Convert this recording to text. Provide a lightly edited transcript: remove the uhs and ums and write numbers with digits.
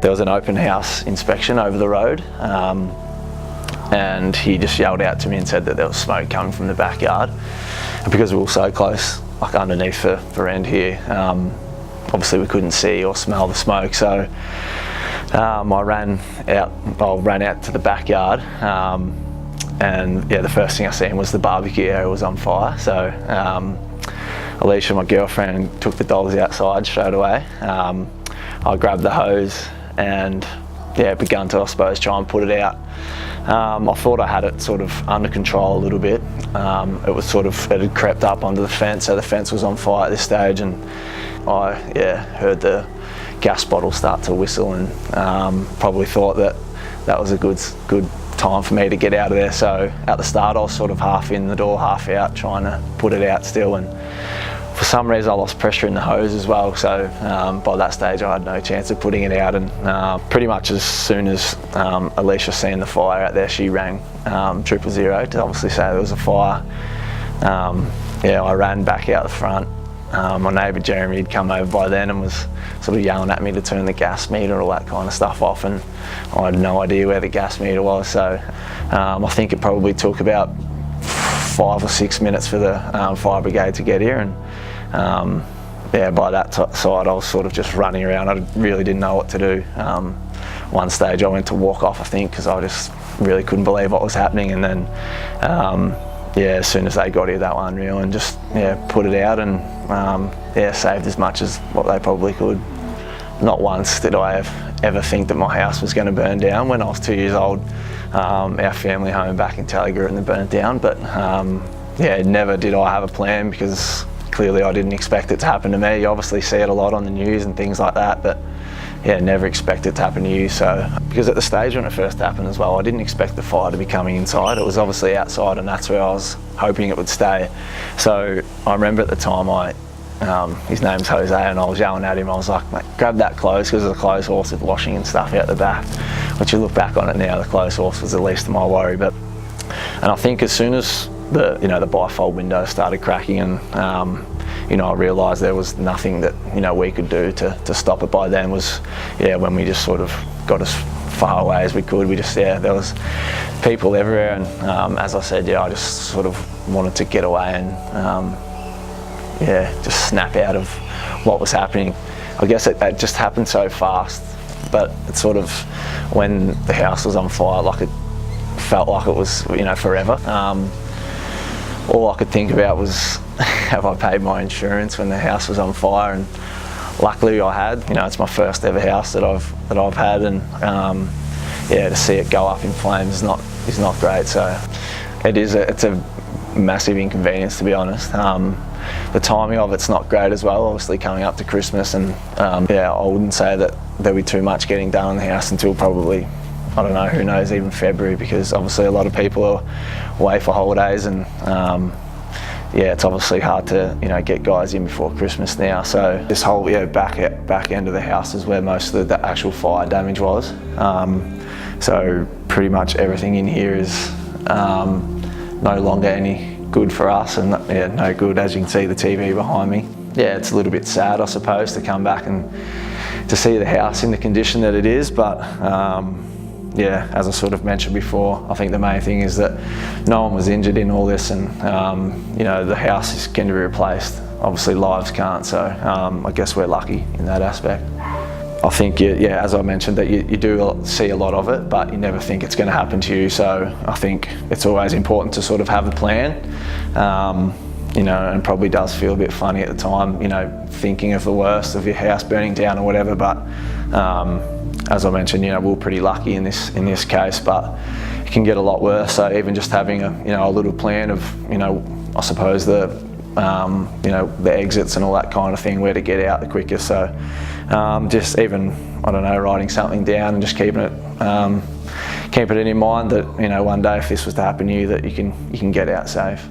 there was an open house inspection over the road, and he just yelled out to me and said that there was smoke coming from the backyard. And because we were so close, like underneath the veranda here, obviously we couldn't see or smell the smoke, so I ran out to the backyard, and yeah, the first thing I seen was the barbecue area was on fire. So Alicia, my girlfriend, took the dogs outside straight away. I grabbed the hose and yeah, begun to, I suppose, try and put it out. I thought I had it sort of under control a little bit. It had crept up onto the fence, so the fence was on fire at this stage, and I heard the gas bottle start to whistle, and probably thought that was a good time for me to get out of there. So at the start I was sort of half in the door, half out, trying to put it out still, and for some reason I lost pressure in the hose as well, so by that stage I had no chance of putting it out, and pretty much as soon as Alicia seen the fire out there, she rang 000 to obviously say there was a fire. I ran back out the front. My neighbour Jeremy had come over by then and was sort of yelling at me to turn the gas meter, all that kind of stuff off, and I had no idea where the gas meter was, so I think it probably took about 5 or 6 minutes for the fire brigade to get here, and by that side I was sort of just running around. I really didn't know what to do. One stage I went to walk off, I think, because I just really couldn't believe what was happening, and then as soon as they got here, that one unreal, and just put it out, and saved as much as what they probably could. Not once did I ever think that my house was going to burn down. When I was 2 years old, our family home back in Tallygaroon burnt down, but never did I have a plan, because clearly I didn't expect it to happen to me. You obviously see it a lot on the news and things like that, but never expect it to happen to you. So, because at the stage when it first happened as well, I didn't expect the fire to be coming inside. It was obviously outside, and that's where I was hoping it would stay. So I remember at the time, his name's Jose, and I was yelling at him. I was like, mate, grab that clothes, because there's a clothes horse with washing and stuff out the back. Which you look back on it now, the clothes horse was the least of my worry. And I think as soon as the bifold window started cracking, and I realised there was nothing that we could do to stop it by then, was when we just sort of got as far away as we could. There was people everywhere, and as I said, I just sort of wanted to get away and just snap out of what was happening. I guess it just happened so fast, but it's sort of, when the house was on fire, like it felt like it was forever. All I could think about was, have I paid my insurance when the house was on fire? And luckily I had. It's my first ever house that I've had, and to see it go up in flames is not great. So it's a massive inconvenience, to be honest. The timing of it's not great as well, obviously coming up to Christmas, and I wouldn't say that there'll be too much getting done in the house until probably, I don't know, who knows, even February, because obviously a lot of people are away for holidays, and it's obviously hard to get guys in before Christmas now. So this whole back end of the house is where most of the actual fire damage was. So pretty much everything in here is no longer any good for us, and no good. As you can see, the TV behind me. It's a little bit sad, I suppose, to come back and to see the house in the condition that it is, but as I sort of mentioned before, I think the main thing is that no one was injured in all this, and the house can be replaced. Obviously lives can't, so I guess we're lucky in that aspect. I think, as I mentioned, that you do see a lot of it, but you never think it's going to happen to you. So I think it's always important to sort of have a plan, and probably does feel a bit funny at the time, thinking of the worst of your house burning down or whatever. But as I mentioned, we're pretty lucky in this case, but it can get a lot worse. So even just having a little plan of, I suppose the exits and all that kind of thing, where to get out the quickest. So just even, I don't know, writing something down and just keeping it in your mind that one day if this was to happen to you, that you can get out safe.